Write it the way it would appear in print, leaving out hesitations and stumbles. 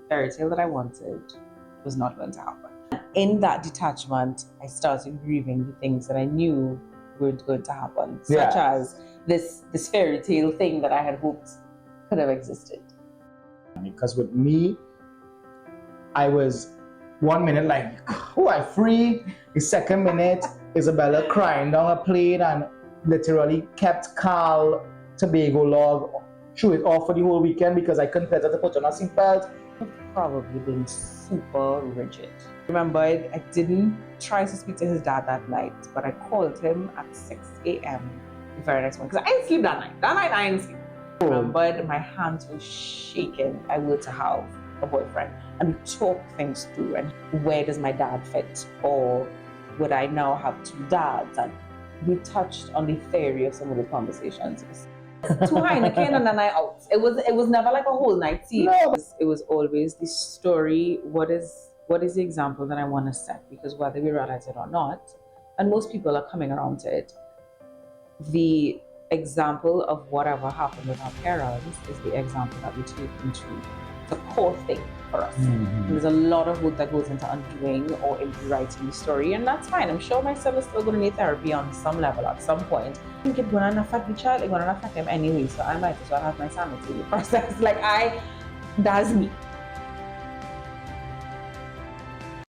fairy tale that I wanted was not going to happen. In that detachment, I started grieving the things that I knew weren't going to happen, such as this fairy tale thing that I had hoped could have existed. Because with me, I was 1 minute like, oh, I'm free. The second minute, Isabella crying down a plane and literally kept Carl Tobago log, threw it off for the whole weekend because I couldn't get her to put on a seatbelt. I've probably been super rigid. Remember, I didn't try to speak to his dad that night, but I called him at 6 a.m. the very next morning because I didn't sleep that night. That night I didn't sleep. I remembered my hands were shaking. I were to have a boyfriend, and we talked things through. And where does my dad fit, or would I now have two dads? And we touched on the theory of some of the conversations. Two Heineken and a night out. It was never like a whole night tea. No. It was always the story. What is the example that I want to set? Because whether we realize it or not, and most people are coming around to it, the example of whatever happened with our parents is the example that we take into the core thing for us. Mm-hmm. There's a lot of work that goes into undoing or into writing the story, and that's fine. I'm sure my son is still going to need therapy on some level at some point. I think it's going to affect the child, it's going to affect him anyway, so I might as well have my sanity in the process. That's me.